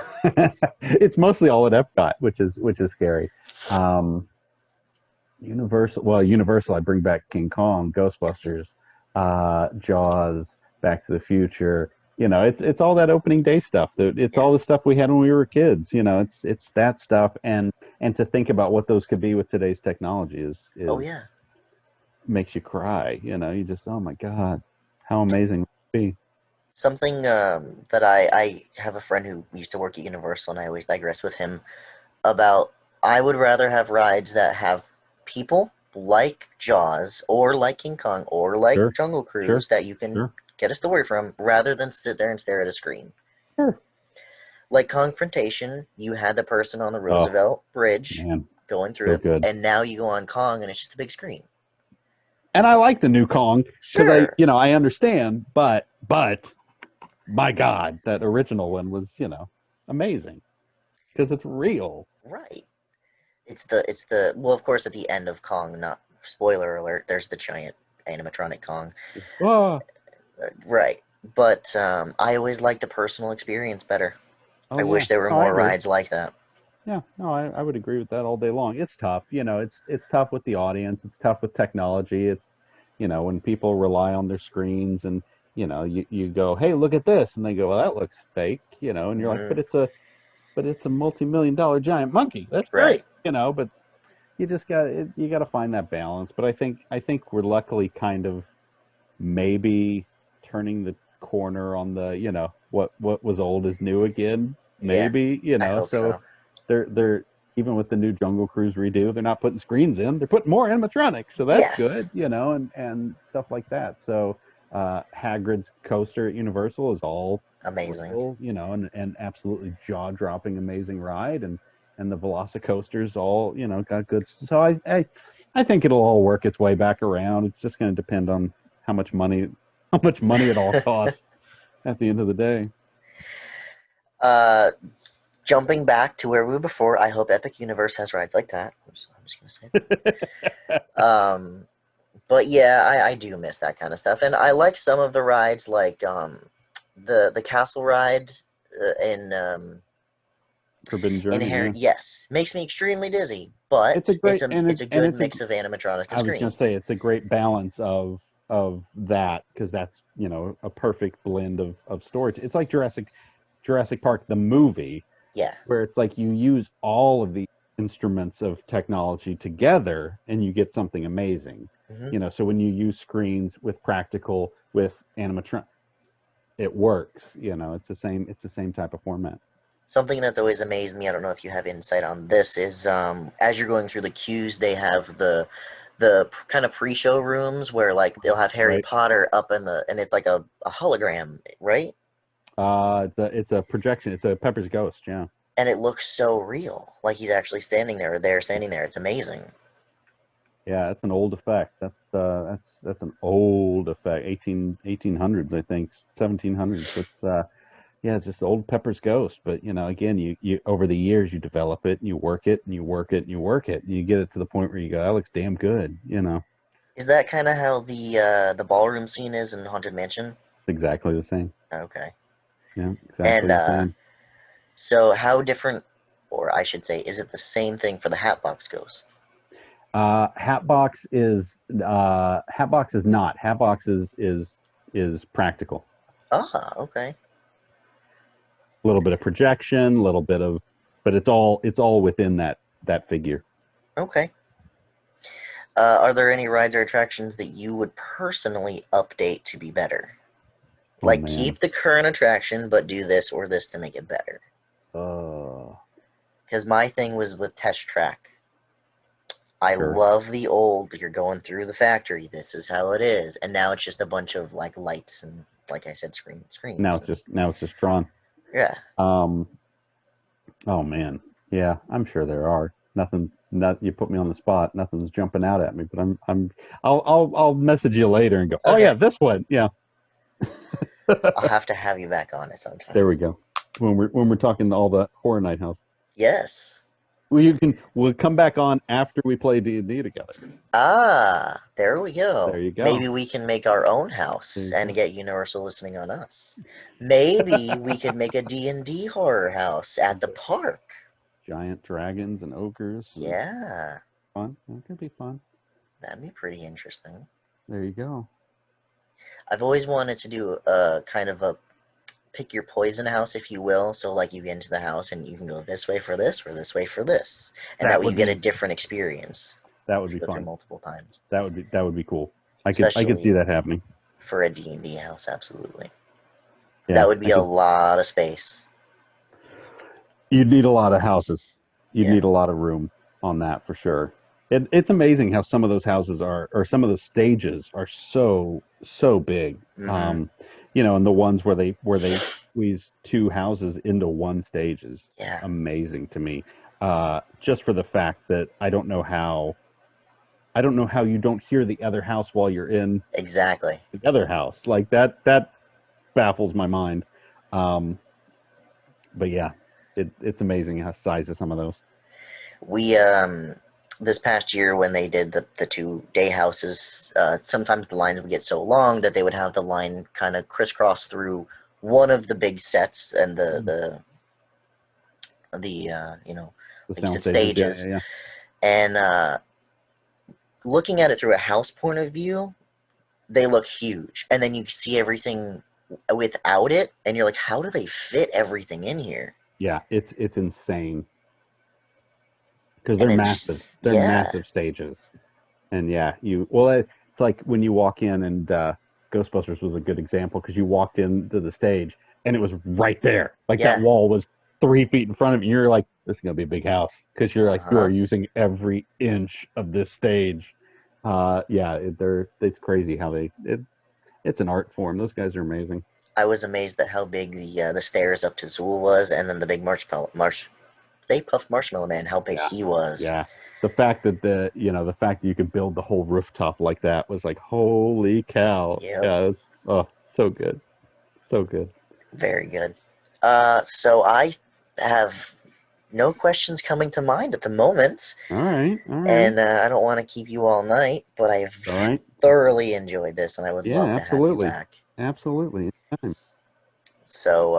it's mostly all at Epcot, which is scary. Um, Universal. I bring back King Kong, Yes. Ghostbusters, Jaws, Back to the Future. It's all that opening day stuff. It's Yeah. all the stuff we had when we were kids. It's that stuff, and to think about what those could be with today's technology Oh is yeah. makes you cry. You just, oh my god, how amazing would it be? Something that I have a friend who used to work at Universal, and I always digress with him about. I would rather have rides that have people like Jaws or like King Kong or like Sure, Jungle sure, Cruise that you can sure, get a story from, rather than sit there and stare at a screen. sure. Like Confrontation, you had the person on the Oh Roosevelt Bridge man, going through so it, good. and now you go on Kong and it's just a big screen. And I like the new Kong because Sure, I understand, but my God, that original one was, amazing because it's real. right. It's the well, of course, at the end of Kong, not spoiler alert. There's the giant animatronic Kong, Oh, right? But I always like the personal experience better. oh I yeah. wish there were No, I more agree. rides like that. Yeah, no, I would agree with that all day long. It's tough, it's tough with the audience. It's tough with technology. When people rely on their screens and, you go, hey, look at this. And they go, well, that looks fake, and you're like, Hmm. but it's a multi-million dollar giant monkey. That's Right. great, but you got to find that balance. But I think we're luckily kind of maybe turning the corner on the what was old is new again, Yeah. maybe, I hope so so. they're even with the new Jungle Cruise redo, they're not putting screens in, they're putting more animatronics, so that's Yes. good, and stuff like that. So Hagrid's coaster at Universal is all Amazing. real, and absolutely jaw-dropping amazing ride, and the Velocicoaster's all, got good. So I think it'll all work its way back around. It's just going to depend on how much money how much money it all costs at the end of the day. Uh, Jumping back to where we were before, I hope Epic Universe has rides like that. I'm just gonna say that. But yeah, I do miss that kind of stuff, and I like some of the rides, like the castle ride Forbidden in Journey, Harry. yeah. Yes, makes me extremely dizzy, It's a but great it's a and good it's a mix of animatronic and I was going to screens. say it's a great balance of that because that's, a perfect blend of storage. It's like Jurassic Park the movie Yeah. where it's like you use all of the instruments of technology together and you get something amazing. Hmm. So when you use screens with practical with animatron, it works. It's the same type of format. Something that's always amazed me, I don't know if you have insight on this, is as you're going through the queues, they have the kind of pre-show rooms where like they'll have Harry Right. Potter up in the and it's like a hologram, right? It's a projection. It's a Pepper's Ghost. Yeah. And it looks so real, like he's actually standing there, or they're standing there. It's amazing. Yeah, that's an old effect. That's an old effect. 1800s, I think, 1700s. It's yeah, it's just old Pepper's Ghost. But again, you over the years you develop it and you work it and you work it and you work it and you get it to the point where you go, that looks damn good. Is that kind of how the ballroom scene is in Haunted Mansion? It's exactly the same. Okay. Yeah, And exactly the same. so how different, or I should say, is it the same thing for the Hatbox Ghost? Hatbox is not. Hatbox is practical. Ah, okay. A little bit of projection, a little bit of, but it's all within that figure. Okay. Are there any rides or attractions that you would personally update to be better? Oh Like man. keep the current attraction, but do this or this to make it better. Uh, Because my thing was with Test Track. I sure. love the old. You're going through the factory. This is how it is, and now it's just a bunch of like lights and, like I said, Now screens. it's And just now it's just Tron. yeah, Um, oh man. Yeah, I'm sure there are. Nothing. Not you put me on the spot. Nothing's jumping out at me. But I'll message you later and go. Oh yeah, okay. this one. Yeah. I'll have to have you back on it There sometime. we go. When we're talking all the horror night house. Yes. We'll come back on after we play D&D together. Ah, there we There go. you go. Maybe we can make our own There house you and go. get Universal listening on us. Maybe we could make a D&D horror house at the park. Giant dragons and ogres and Yeah, fun. It could be fun. that'd be pretty interesting. There you go. I've always wanted to do a kind of a pick your poison house, if you will. So, like, you get into the house and you can go this way for this or this way for this. And that That way you would get a be different experience that would if you be go through fun. multiple times. That would be cool. I could see Especially that happening. for a D&D house, absolutely. That Yeah, would I be a could. lot of space. You'd need a lot of houses. You'd Yeah. need a lot of room on that for sure. It's amazing how some of those houses are, or some of those stages are so big. Mm-hmm. And the ones where they squeeze two houses into one stage is Yeah. amazing to me. Just for the fact that I don't know how you don't hear the other house while you're in Exactly. the other house. Like that baffles my mind. Um, but yeah, it's amazing how size of some of those. We this past year when they did the 2 day houses, sometimes the lines would get so long that they would have the line kind of crisscross through one of the big sets and the The like you sound said, stages, yeah, stages. yeah, yeah. And looking at it through a house point of view, they look huge. And then you see everything without it, and you're like, how do they fit everything in here? Yeah, it's insane because And they're it's massive. They're yeah, massive stages, and yeah, it's like when you walk in, and Ghostbusters was a good example because you walked into the stage and it was right there, like that yeah, wall was 3 feet in front of you. You're like, this is gonna be a big house because you're uh like you are huh. using every inch of this stage. Yeah, it's crazy how it's an art form. Those guys are amazing. I was amazed at how big the stairs up to Zool was, and then the big Stay Puft Marshmallow Man, how big Yeah, he was. yeah. The fact that you could build the whole rooftop like that was like, holy cow. Yep, Yeah, it's, oh, so good. So good. very good. So I have no questions coming to mind at the moment, All right, all right, and I don't want to keep you all night, but I've all right. thoroughly enjoyed this, and I would Yeah, love to have you absolutely, back. absolutely. Anytime. So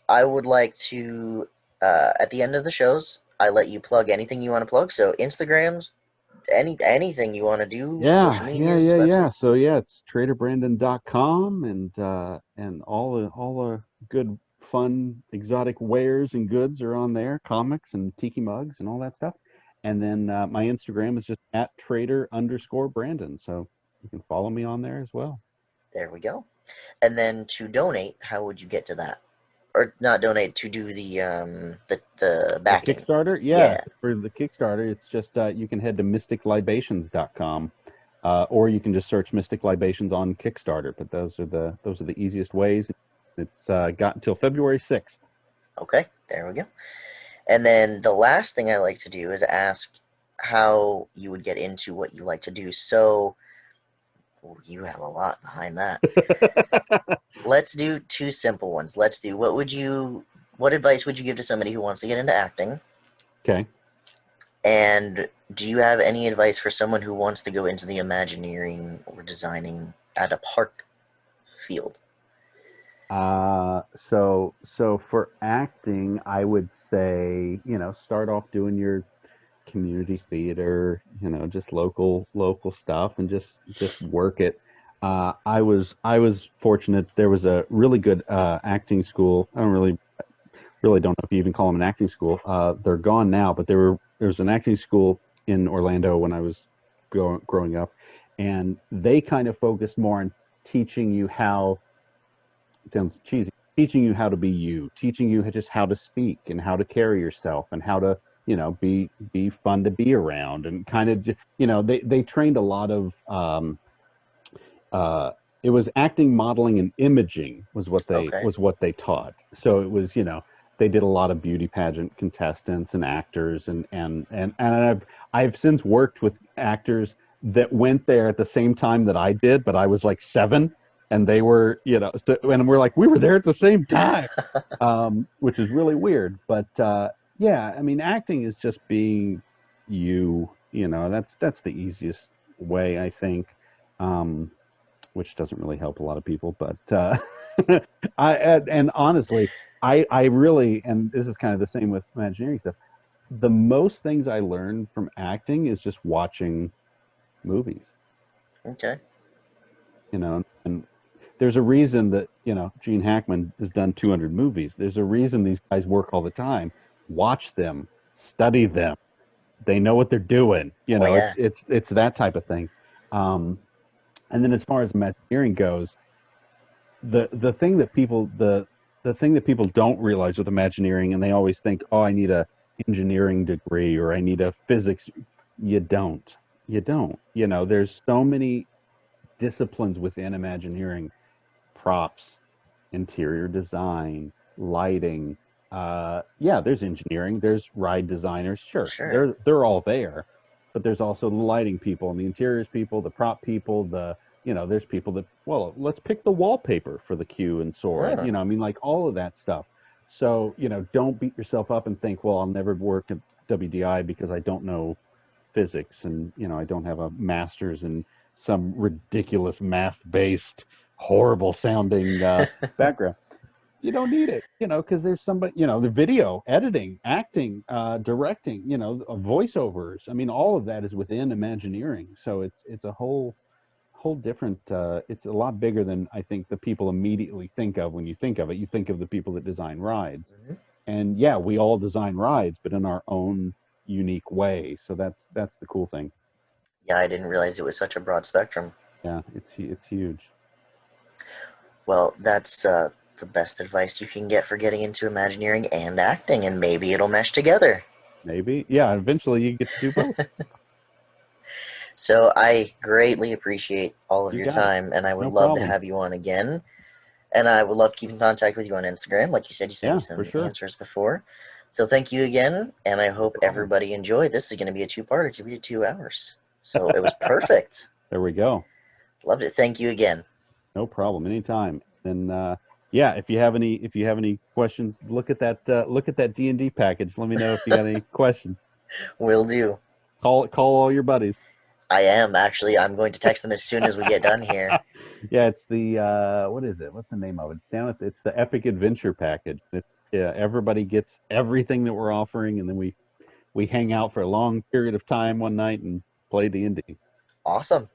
I would like to, at the end of the shows, I let you plug anything you want to plug. So Instagrams, anything you want to do, social Yeah, yeah, medias, yeah, yeah. website. So yeah, it's traderbrandon.com and all the good fun exotic wares and goods are on there, comics and tiki mugs and all that stuff. And then my Instagram is just at trader_Brandon. So you can follow me on there as well. There we go. And then to donate, how would you get to that? Or not donate, to do the The backing. Kickstarter, yeah, Yeah. for the Kickstarter, it's just you can head to mysticlibations.com, or you can just search Mystic Libations on Kickstarter. But those are the easiest ways. It's got until February 6th. Okay, there we go. And then the last thing I like to do is ask how you would get into what you like to do. So, oh, you have a lot behind that. Let's do two simple ones. Let's do what advice would you give to somebody who wants to get into acting? Okay. And do you have any advice for someone who wants to go into the Imagineering or designing at a park field? So for acting, I would say, start off doing your community theater, just local stuff and just work it. I was fortunate. There was a really good acting school. I don't really don't know if you even call them an acting school. They're gone now, but there was an acting school in Orlando when I was growing up, and they kind of focused more on teaching you how it sounds cheesy, teaching you how to be you, teaching you just how to speak and how to carry yourself and how to, be fun to be around and kind of, they trained a lot of, uh, it was acting, modeling, and imaging Okay, was what they taught. So it was, they did a lot of beauty pageant contestants and actors and I've since worked with actors that went there at the same time that I did, but I was like 7 and they were, and we're like we were there at the same time, which is really weird. But yeah, I mean, acting is just being you. That's the easiest way, I think. Um, which doesn't really help a lot of people. But and honestly, I really, and this is kind of the same with Imagineering stuff. The most things I learned from acting is just watching movies. okay, And there's a reason that Gene Hackman has done 200 movies. There's a reason these guys work all the time. Watch them, study them. They know what they're doing. oh It's yeah, it's that type of thing. Um, and then as far as Imagineering goes, the thing that people don't realize with Imagineering, and they always think, oh, I need a engineering degree or I need a physics. You don't. You don't. There's so many disciplines within Imagineering: props, interior design, lighting. Yeah, there's engineering, there's ride designers. Sure, sure, they're all there, but there's also the lighting people and the interiors people, the prop people, there's people that, well, let's pick the wallpaper for the queue and soar. huh. I mean, like all of that stuff. So, don't beat yourself up and think, well, I'll never work at WDI because I don't know physics and I don't have a master's in some ridiculous math-based, horrible sounding background. You don't need it, because there's somebody, the video editing, acting, directing, voiceovers. I mean, all of that is within Imagineering. So it's a whole different. It's a lot bigger than I think the people immediately think of when you think of it. You think of the people that design rides, Hmm. and yeah, we all design rides, but in our own unique way. So that's the cool thing. Yeah, I didn't realize it was such a broad spectrum. Yeah, it's huge. Well, that's the best advice you can get for getting into Imagineering and acting, and maybe it'll mesh together. Maybe. Yeah, eventually you get to do both. So I greatly appreciate all of You your got it. time, and I would No love to problem. have you on again. And I would love to keep in contact with you on Instagram. Like you said, you sent me Yeah, for some sure. answers before. So thank you again, and I No hope problem. everybody enjoyed. This is going to be a two-parter. It's going to be 2 hours. So it was perfect. There we go. Loved it. Thank you again. No problem. Anytime. And Yeah, if you have any questions, look at that D&D package. Let me know if you got any questions. Will do. Call all your buddies. I am actually. I'm going to text them as soon as we get done here. Yeah, it's the what is it? What's the name of it? It's the Epic Adventure package. Yeah, everybody gets everything that we're offering, and then we hang out for a long period of time one night and play D&D. Awesome.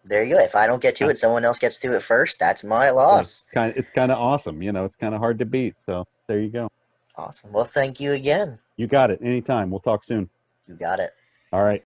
There you go. If I don't get to it, someone else gets to it first. That's my loss. It's kind of awesome. It's kind of hard to beat. So there you go. Awesome. Well, thank you again. You got it. Anytime. We'll talk soon. You got it. All right.